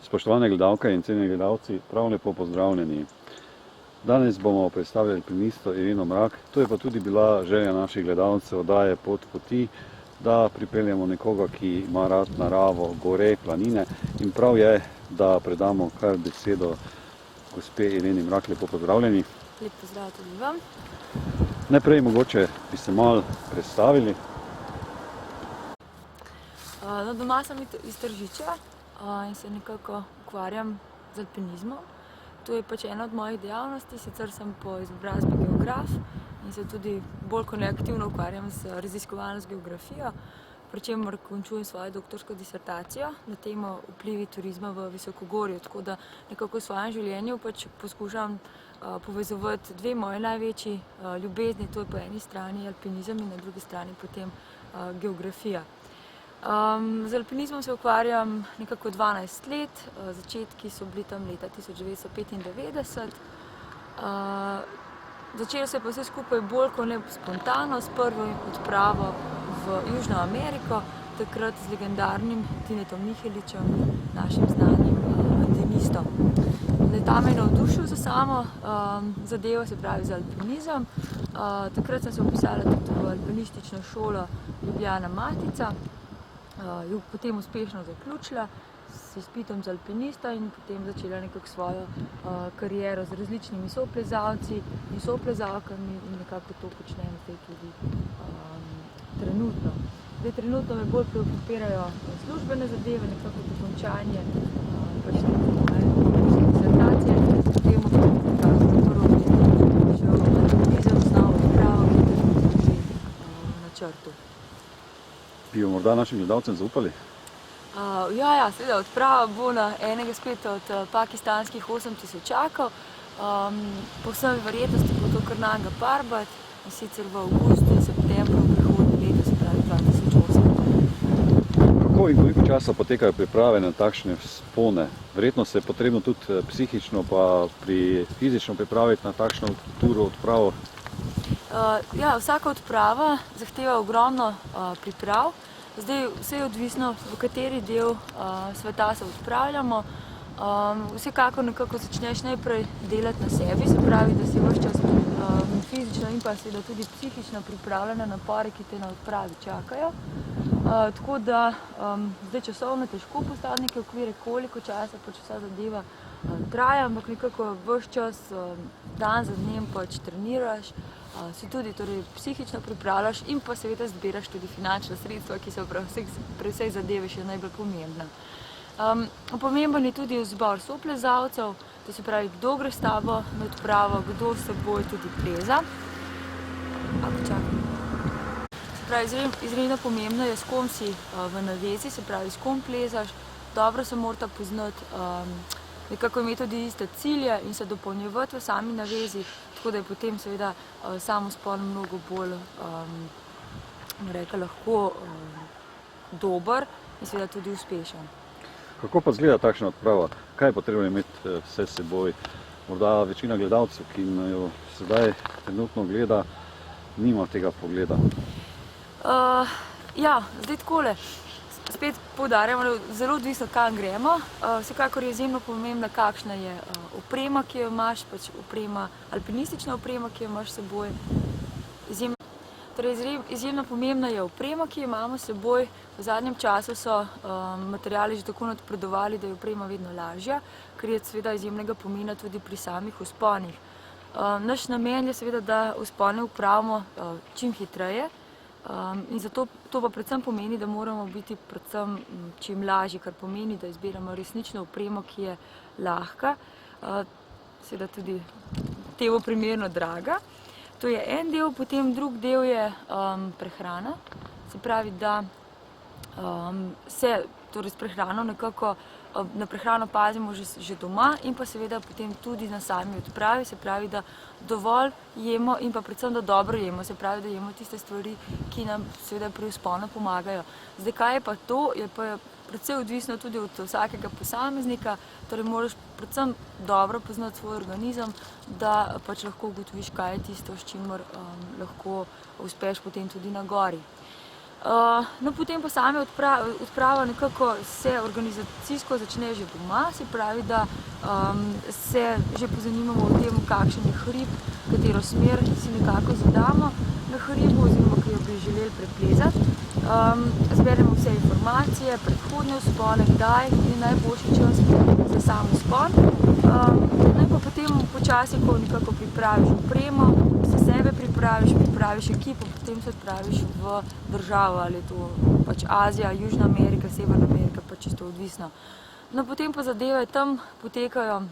Spoštovane gledalke in cenjeni gledalci, prav lepo pozdravljeni. Danes bomo predstavili alpinisto Ireno Mrak. To je pa tudi bila želja naših gledalcev oddaje Pot poti, da pripeljemo nekoga, ki ima rad naravo, gore, planine. In prav je, da predamo kar besedo gospe Ireni Mrak. Lepo pozdravljeni. Lep pozdrav tudi vam. Najprej mogoče bi se malo predstavili. Doma sem iz Tržiča in se nekako ukvarjam z alpinizmom. To je pač ena od mojih dejavnosti, sicer sem po izobrazbi geograf in se tudi bolj kot ne aktivno ukvarjam z raziskovalno geografijo, pri čemer končujem svojo doktorsko disertacijo na temo vplivi turizma v visokogorju. Tako da nekako v svojem življenju pač poskušam povezovati dve moji največji ljubezni, to je po eni strani alpinizem in na drugi strani potem geografija. Z alpinizmom se ukvarjam nekako 12 let, začetki so bili tam leta 1995. Začelo se je pa vse skupaj bolj kot ne spontano, s prvo odpravo v Južno Ameriko, takrat z legendarnim Tinetom Miheličem, našim znanim alpinistom. Ta me je navdušil za samo zadevo, se pravi za alpinizem. Takrat sem se vpisala tudi v alpinistično šolo Ljubljana Matica, jo potem uspešno zaključila s izpitom za alpinista in potem začela nekako svojo kariero z različnimi soplezalci in soplezalkami in nekako to počnem zdaj tudi trenutno. Zdaj trenutno me bolj preokupirajo službene zadeve, nekako dokončanje pač moje disertacije, potem prvo že alpinizem, osnovno odpravo, ki je tudi na načrtu. Bi jo morda našim gledalcem zaupali? Ja, seveda, odprava bo na enega spet od pakistanskih 8000-čakov. Povsem verjetnosti bo to kar Nanga Parbat, in sicer v avgustu in septembru prihodnje leto, se pravi 2008. Kako in koliko časa potekajo priprave na takšne vzpone? Verjetno se je potrebno tudi psihično pa fizično pripraviti na takšno turo, odpravo. Ja, vsaka odprava zahteva ogromno priprav. Zdaj vse je odvisno, v kateri del sveta se odpravljamo. Vsekakor nekako začneš najprej delati na sebi, se pravi, da si ves čas fizično in pa seveda tudi psihično pripravljena na napore, ki te na odpravi čakajo. Tako da zdaj časovno težko postaviti neke okvire, koliko časa pač vsa zadeva traja, ampak nekako ves čas, dan za dnem pač treniraš, si tudi torej psihično pripravljaš in pa seveda zbiraš tudi finančna sredstva, ki so pri vsej zadevi še najbolj pomembna. Pomemben je tudi izbor soplezalcev, to se pravi, kdo gre s tabo na odpravo, kdo s seboj tudi pleza. Se pravi, izredno pomembno je, s kom si v navezi, se pravi, s kom plezaš, dobro se morata poznati, nekako imeti tudi iste cilje in se dopolnjevati v sami navezi, tako da je potem seveda samospon mnogo bolj lahko dober in seveda tudi uspešen. Kako pa izgleda takšna odprava? Kaj je potrebno imeti vse s seboj? Morda večina gledalcev, ki jo sedaj trenutno gleda, nima tega pogleda. Ja, zdaj takole. Spet poudarjamo, da zelo odvisno, kam gremo. Vsekakor je izjemno pomembna, kakšna je oprema, ki jo imaš, pač alpinistična oprema, ki jo imaš s seboj. Izjemno pomembna je oprema, ki jo imamo s seboj. V zadnjem času so materiali že tako napredovali, da je oprema vedno lažja, kar je seveda izjemnega pomena tudi pri samih vzponih. Naš namen je seveda, da vzpone opravimo čim hitreje. In zato to pa predvsem pomeni, da moramo biti predvsem čim lažji, kar pomeni, da izbiramo resnično opremo, ki je lahka, seveda tudi temu primerno draga. To je en del, potem drug del je prehrana. Se pravi, da se torej s prehrano nekako na prehrano pazimo že doma in pa seveda potem tudi na sami odpravi, se pravi, da dovolj jemo in pa predvsem, da dobro jemo, se pravi, da jemo tiste stvari, ki nam seveda pri vzponu pomagajo. Zdaj, kaj je pa to, je pa predvsej odvisno tudi od vsakega posameznika, torej moraš predvsem dobro poznati svoj organizem, da pač lahko ugotoviš, kaj je tisto, s čimer lahko uspeš potem tudi na gori. No, potem pa same odprava nekako se organizacijsko začne že doma, se pravi, da se že pozanimamo o tem, kakšen je hrib, katero smer si nekako zadamo na hribu oziroma, ki jo bi želeli preplezati. Zberemo vse informacije, predhodne vzpone, kdaj je najboljši čas za sam vzpon. No, pa potem počasi, ko nekako pripraviš opremo, se sebe pripraviš ekipo, potem se odpraviš v državo, ali je to pač Azija, Južna Amerika, Severna Amerika, pač čisto odvisno. No, potem pa zadeve tam potekajo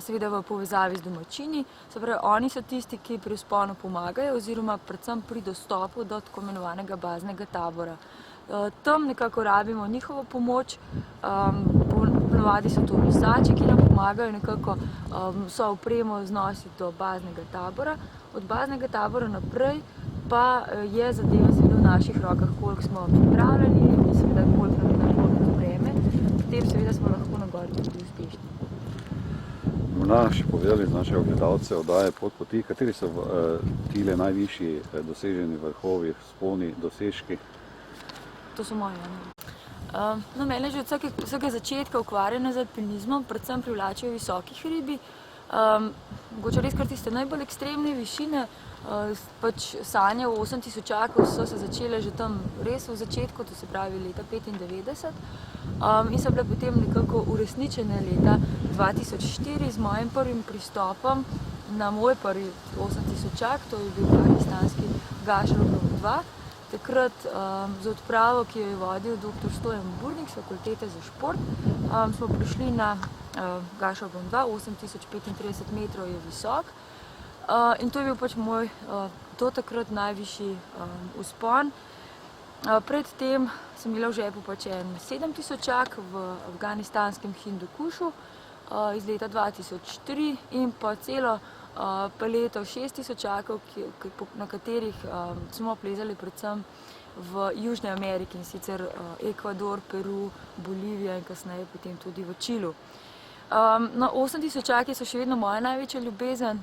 seveda v povezavi z domačini, se pravi, oni so tisti, ki pri vzponu pomagajo oziroma predvsem pri dostopu do tako imenovanega baznega tabora. Tam nekako rabimo njihovo pomoč, ponavadi so to nosači, ki nam pomagajo nekako vso opremo znositi do baznega tabora. Od baznega tabora naprej pa je zadeva seveda v naših rokah, koliko smo pripravljeni in seveda koliko nam je naklonjeno vreme, potem seveda smo lahko na gori tudi uspešni. Morda še povedali z našega gledalce oddaje Pot poti, kateri so tile najvišji doseženi vrhovi, vzponi, dosežki? To so moje, ne. No, mene že od vsega začetka ukvarjanja z alpinizmom predvsem privlačijo visoki hribi. Mogoče res kar tiste najbolj ekstremne višine, pač sanje o 8000 so se začele že tam res v začetku, to se pravi leta 1995, in so bile potem nekako uresničene leta 2004 z mojim prvim pristopom na moj prvi 8000, to je bil pakistanski Gašrobov 2. Takrat z odpravo, ki jo je vodil dr. Stojan Burnik z Fakultete za šport, smo prišli na Gašrobov 2, 8035 metrov je visok. In to je bil pač moj do takrat najvišji vzpon. Predtem sem imela v žepu pač en 7000 v afganistanskem Hindukušu iz leta 2003 in pa celo paleto 6000, na katerih smo plezali predvsem v Južni Ameriki, in sicer Ekvador, Peru, Bolivija in kasneje potem tudi v Čilu. No, 8000 so še vedno moja največja ljubezen,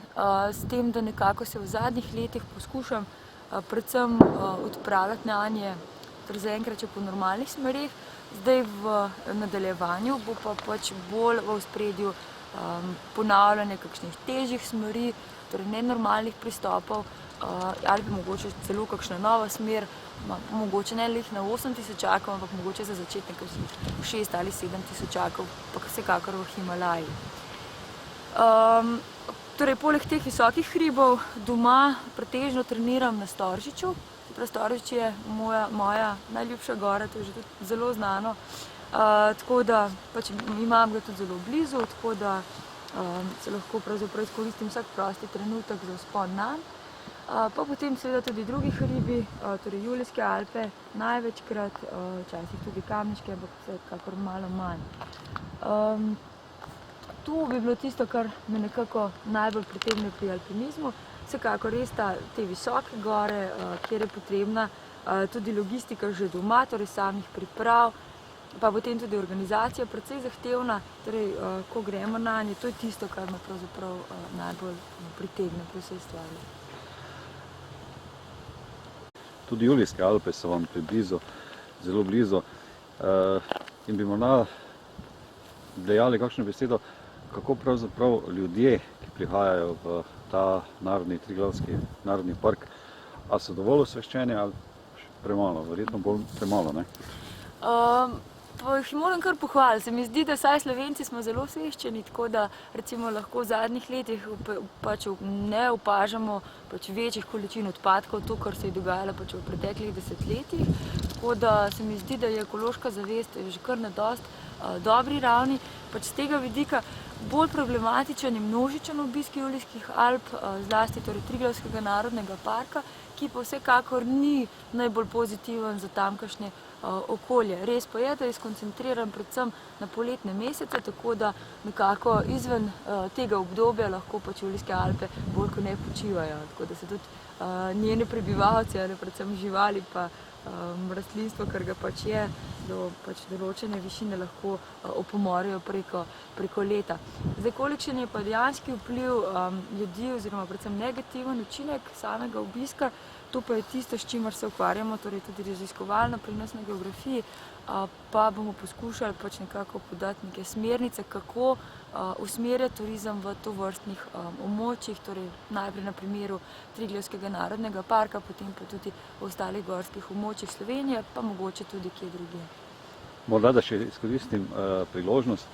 s tem, da nekako se v zadnjih letih poskušam predvsem odpravljati nanje, torej zaenkrat še po normalnih smereh. Zdaj v nadaljevanju bo pa pač bolj v ospredju ponavljanje kakšnih težjih smeri, torej nenormalnih pristopov, ali pa mogoče celo kakšna nova smer, mogoče ne lih na 8000, ampak mogoče za začetek 6 ali 7000, pa vsekakor v Himalaji. Torej, poleg teh visokih hribov doma pretežno treniram na Storžiču. Storžič je moja najljubša gora, to je že tudi zelo znano. Tako da pač imam ga tudi zelo blizu, tako da se lahko pravzaprav izkoristim vsak prosti trenutek za vzpon nanj. Pa potem seveda tudi drugi hribi, torej Julijske Alpe, največkrat, včasih tudi Kamniške, ampak vsekakor malo manj. To bi bilo tisto, kar me nekako najbolj pritegne pri alpinizmu. Vsekakor res te visoke gore, kjer je potrebna tudi logistika že doma, torej samih priprav, pa potem tudi organizacija precej zahtevna, torej ko gremo nanje, to je tisto, kar me pravzaprav najbolj pritegne pri vsej stvari. Tudi Julijske Alpe so vam blizu, zelo blizu. In bi morda dejali kakšno besedo, kako pravzaprav ljudje, ki prihajajo v ta narodni Triglavski narodni park, a so dovolj osveščeni ali premalo? Verjetno bolj premalo, ne? Pa jih moram kar pohvaliti. Se mi zdi, da vsaj Slovenci smo zelo osveščeni, tako da recimo lahko v zadnjih letih pač ne opažamo pač večjih količin odpadkov, to, kar se je dogajalo pač v preteklih desetletjih. Tako da se mi zdi, da je ekološka zavest že kar na dosti dobri ravni. Pač z tega vidika bolj problematičen je množičen obisk Julijskih Alp, zlasti torej Triglavskega narodnega parka, ki pa vsekakor ni najbolj pozitiven za tamkajšnje okolje. Res pa je, da je skoncentriran predvsem na poletne mesece, tako da nekako izven tega obdobja lahko pač Julijske Alpe bolj kot ne počivajo. Tako da se tudi njene prebivalci, ali predvsem živali pa rastlinstvo, kar ga pač je, do pač določene višine lahko opomorijo preko leta. Zdaj, kolikšen je pa dejanski vpliv ljudi oziroma predvsem negativen učinek samega obiska, To pa je tisto, s čimer se ukvarjamo, torej tudi raziskovalno pri nas na geografiji, pa bomo poskušali pač nekako podati neke smernice, kako usmerjati turizem v tovrstnih območjih, torej najprej na primeru Triglavskega narodnega parka, potem pa tudi v ostalih gorskih območjih Slovenije, pa mogoče tudi kje drugje. Morda, da še izkoristim priložnost,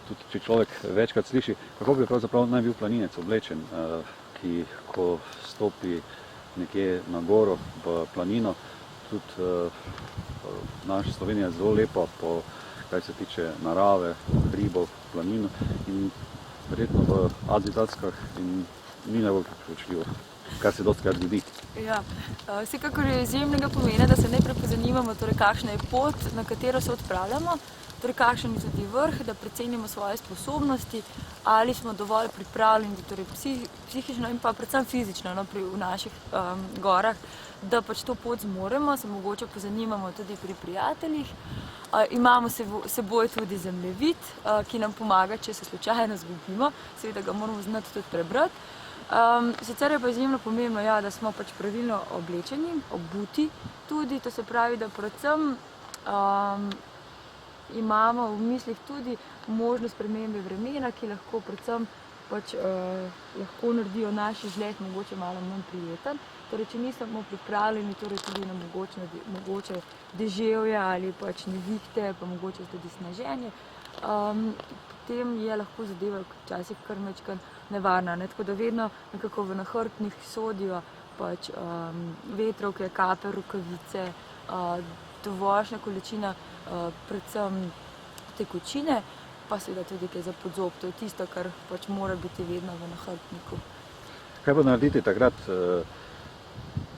tudi če človek večkrat sliši, kako bi pravzaprav naj bil planinec oblečen, ki ko stopi nekje na goro v planino, tudi naša Slovenija je zelo lepa, kar se tiče narave, hribov, planino in verjetno v Adzidackah in ni najbolj priporočljivo, kar se dostikrat zgodi. Ja, vsekakor je izjemnega pomena, da se najprej pozanimamo, torej kakšna je pot, na katero se odpravljamo, torej kakšen je tudi vrh, da precenimo svoje sposobnosti, ali smo dovolj pripravljeni, torej psihično in pa predvsem fizično v naših gorah, da pač to pot zmoremo, se mogoče pozanimamo tudi pri prijateljih. Imamo seboj tudi zemljevid, ki nam pomaga, če se slučajno zgubimo, seveda ga moramo znati tudi prebrati. Sicer je pa izjemno pomembno, ja, da smo pač pravilno oblečeni, obuti tudi, to se pravi, da predvsem imamo v mislih tudi možnost spremembe vremena, ki lahko predvsem pač lahko naredijo naš izlet mogoče malo manj prijeten. Torej, če nismo pripravljeni, torej tudi na mogoče deževje ali pač nevihte, pa mogoče tudi sneženje, potem je lahko zadeva včasih kar majčkeno nevarna. Tako da vedno nekako v nahrbtnih sodijo pač vetrovke, kape, rokavice, dovoljšna količina predvsem tekočine, pa seveda tudi kaj za podzob. To je tisto, kar pač mora biti vedno v nahrbtniku. Kaj pa narediti takrat,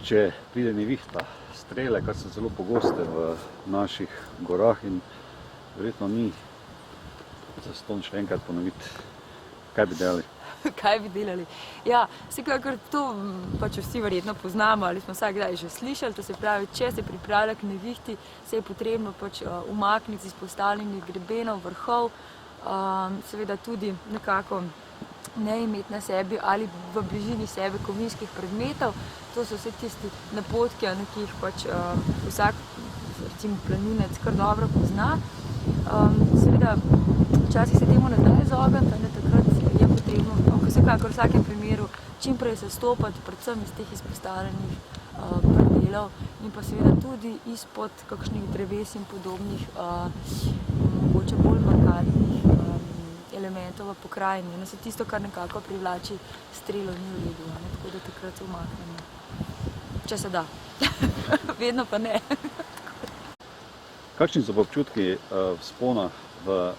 če pride nevihta, strele, kar so zelo pogoste v naših gorah in verjetno ni zastonj še enkrat ponoviti, kaj bi delali? Kaj bi delali? Ja, vsekakor to pač vsi verjetno poznamo ali smo vsak kdaj že slišali, to se pravi, če se pripravlja k nevihti, se je potrebno pač umakniti z izpostavljenih grebenov, vrhov, seveda tudi nekako ne imeti na sebi ali v bližini sebe kovinskih predmetov. To so vse tisti napotki, ki jih pač vsak, recimo planinec, kar dobro pozna. Seveda, včasih se temu ne da izogniti, takrat je potrebno, vsekakor v vsakem primeru, čim prej se stopati, predvsem iz teh izpostavljenih predelov in pa seveda tudi izpod kakšnih dreves in podobnih, mogoče bolj markantnih elementov v pokrajini. So tisto, kar nekako privlači strelo ni v redu, tako da takrat se umaknemo. Če se da. Vedno pa ne. Kakšni so občutki vzpona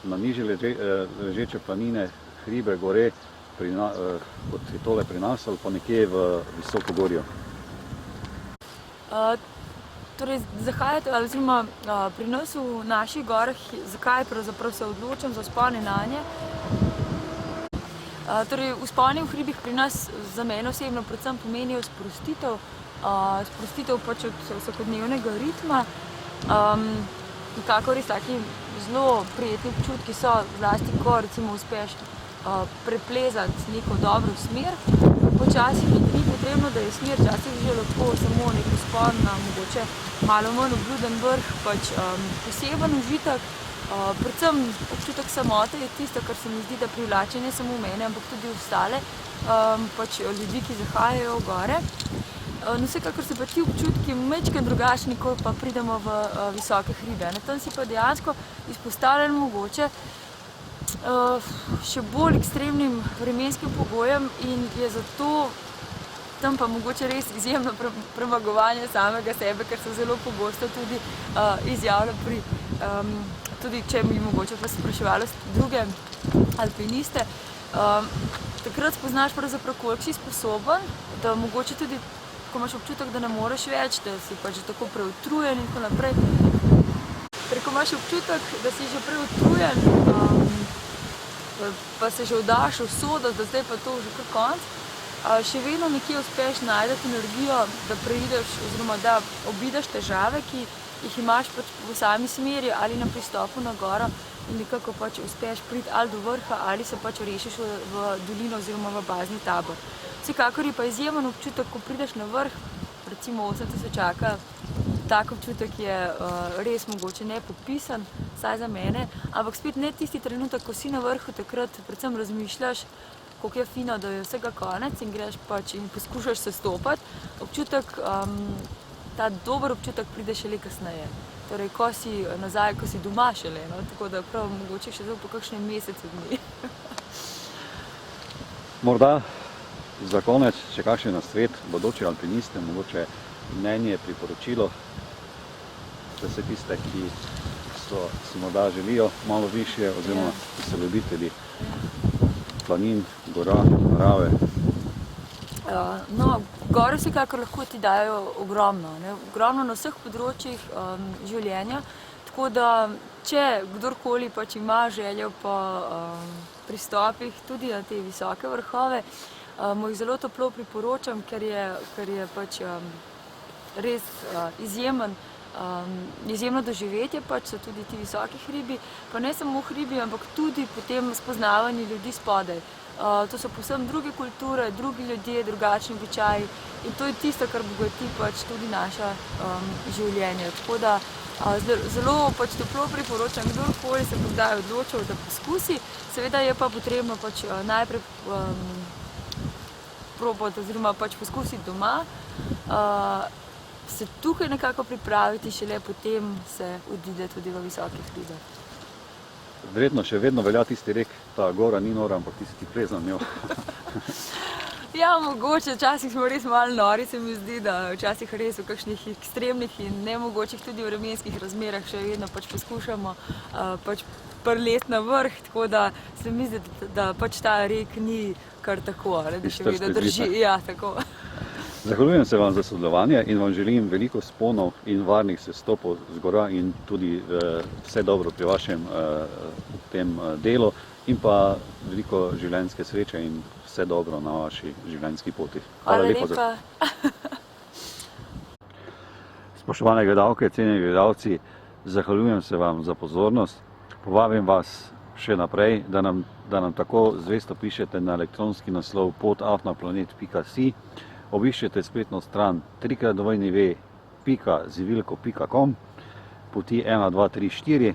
na nižje ležeče planine, hribe, gore, kot je tole pri nas ali pa nekje v Visokogorju? Torej, zahajate, oziroma pri nas v naših gorah, zakaj pravzaprav se odločam za vzpone nanje? Torej, vzponi v hribih pri nas za mene osebno predvsem pomenijo sprostitev, sprostitev pač od vsakodnevnega ritma. Nekako res taki zelo prijetni občutki so, zlasti ko recimo uspeš preplezati neko dobro smer. Včasih ni potrebno, da je smer, včasih že lahko samo nek vzpon na mogoče malo manj obljuden vrh, pač poseben užitek. Predvsem občutek samote je tisto, kar se mi zdi, da privlači ne samo mene, ampak tudi ostale pač ljudi, ki zahajajo v gore. Vsekakor so pa ti občutki majčkeno drugačni, ko pa pridemo v visoke hribe. Tam si pa dejansko izpostavljen mogoče še bolj ekstremnim vremenskim pogojem in je zato tam pa mogoče res izjemno premagovanje samega sebe, ker se zelo pogosto tudi izjavlja pri, tudi če bi mogoče pa spraševali druge alpiniste, takrat spoznaš pravzaprav, koliko si sposoben, da mogoče tudi, ko imaš občutek, da ne moreš več, da si pač tako preutrujen in tako naprej. Ko imaš občutek, da si že preutrujen, pa se že vdaš v usodo, da zdaj pa to že kar konc, še vedno nekje uspeš najti energijo, da preideš oziroma da obideš težave, ki jih imaš pač v sami smeri ali na pristopu na goro in nekako pač uspeš priti ali do vrha ali se pač rešiš v dolino oziroma v bazni tabor. Vsekakor je pa izjemen občutek, ko prideš na vrh, recimo 8000 tak občutek je res mogoče nepopisan, vsaj za mene, ampak spet ne tisti trenutek, ko si na vrhu, takrat predvsem razmišljaš, koliko je fino, da je vsega konec in greš pač in poskušaš se stopati. Občutek, ta dober občutek pride šele kasneje. Torej, ko si nazaj, ko si doma šele, no? Tako da prav mogoče še zelo po kakšnem mesecu dni. Morda za konec še kakšen nasvet bodoči alpiniste, mogoče mnenje, priporočilo, da se tiste, ki si morda želijo malo višje, oziroma ki so ljubitelji planin, gora, narave. No, gore vsekakor lahko ti dajo ogromno, ne? Ogromno na vseh področjih življenja, tako da če kdorkoli pač ima željo po pristopih tudi na te visoke vrhove, mu jih zelo toplo priporočam, ker je pač res izjemno doživetje, pač so tudi ti visoki hribi, pa ne samo hribi, ampak tudi potem spoznavanje ljudi spodaj. To so povsem druge kulture, drugi ljudje, drugačni običaji in to je tisto, kar bogati pač tudi naša življenja. Tako da zelo pač toplo priporočam, kdorkoli se bo kdaj odločil, da poskusi. Seveda je pa potrebno pač najprej probati oziroma pač poskusiti doma, se tukaj nekako pripraviti, šele potem se odide tudi v visoke hribe. Verjetno še vedno velja tisti rek, ta gora ni nora, ampak tisti ples za njo. Ja, mogoče, včasih smo res malo nori, se mi zdi, da včasih res v kakšnih ekstremnih in nemogočih tudi vremenskih razmerah še vedno pač poskušamo pač prelesti na vrh, tako da se mi zdi, da pač ta rek ni kar tako, da še vedno drži. Ja, tako. Zahvaljujem se vam za sodelovanje in vam želim veliko vzponov in varnih sestopov z gora in tudi vse dobro pri vašem tem delu in pa veliko življenjske sreče in vse dobro na vaši življenjski poti. Hvala lepa. Spoštovane gledalke, cenjeni gledalci, zahvaljujem se vam za pozornost. Povabim vas še naprej, da nam tako zvesto pišete na elektronski naslov pot@planet.si. Obiščete spletno stran www.zivilko.com, poti 1, 2, 3, 4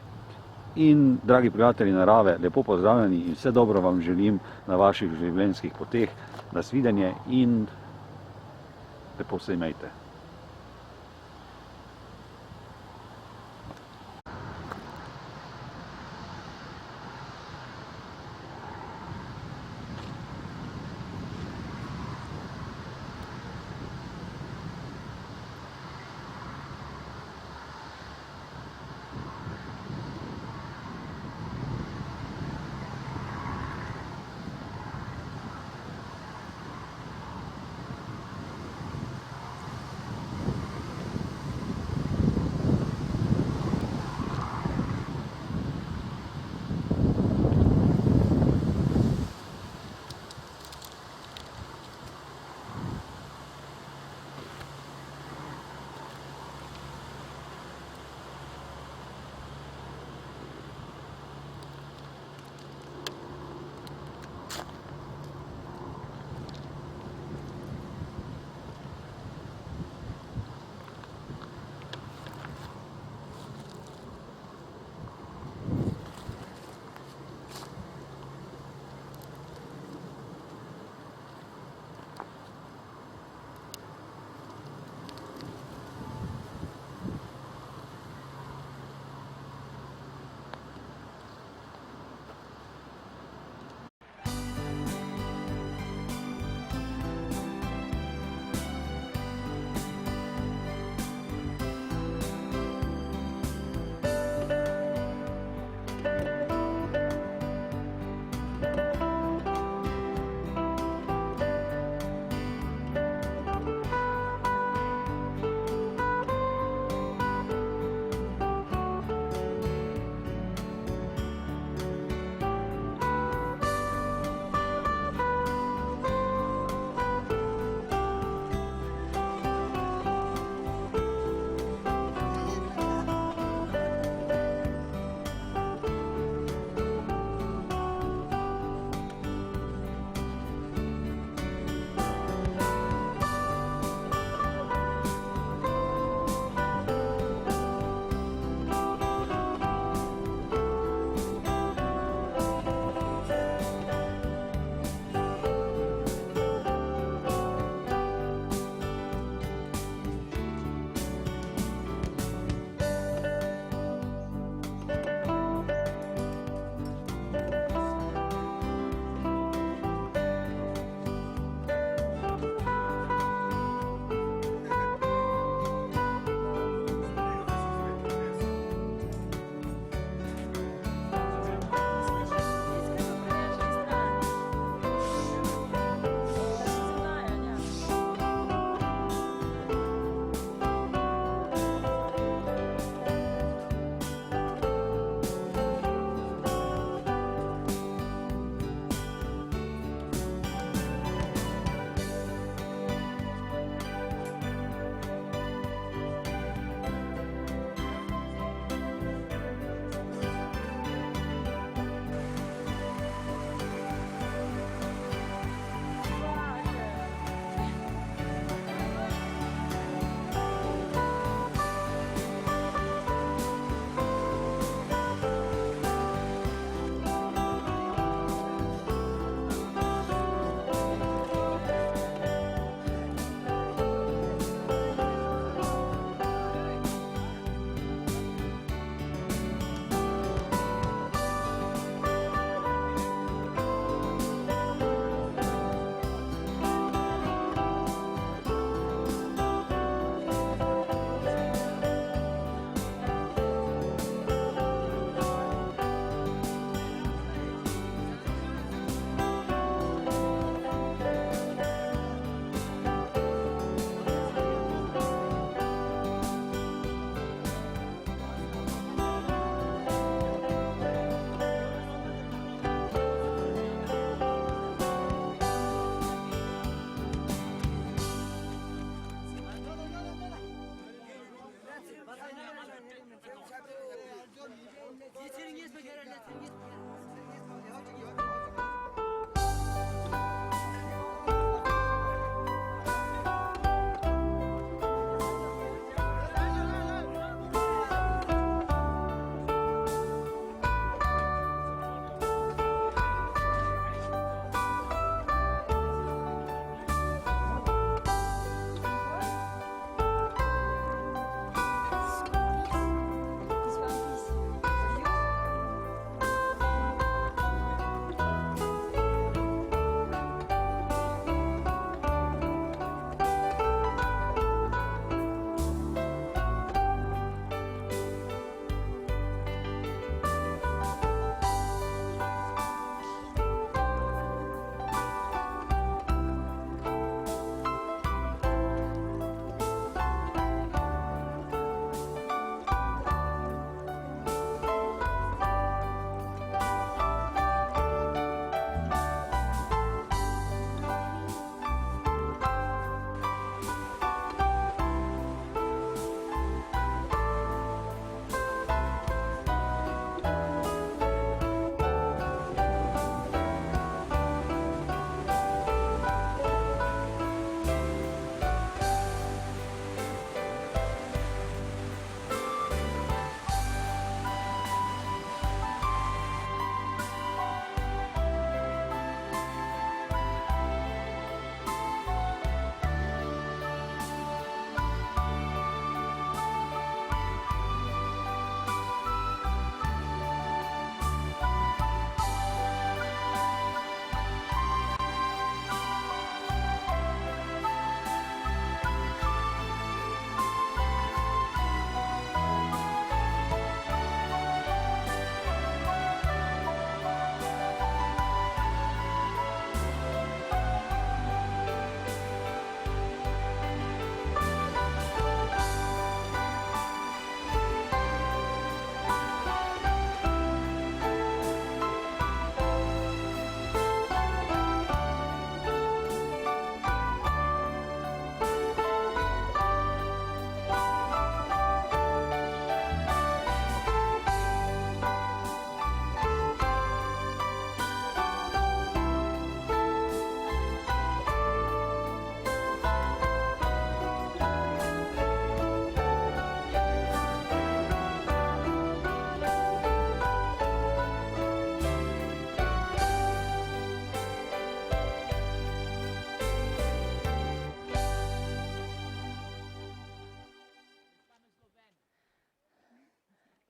in, dragi prijatelji narave, lepo pozdravljeni in vse dobro vam želim na vaših življenjskih poteh. Nasvidenje in lepo se imejte.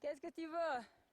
Qu'est-ce que tu veux?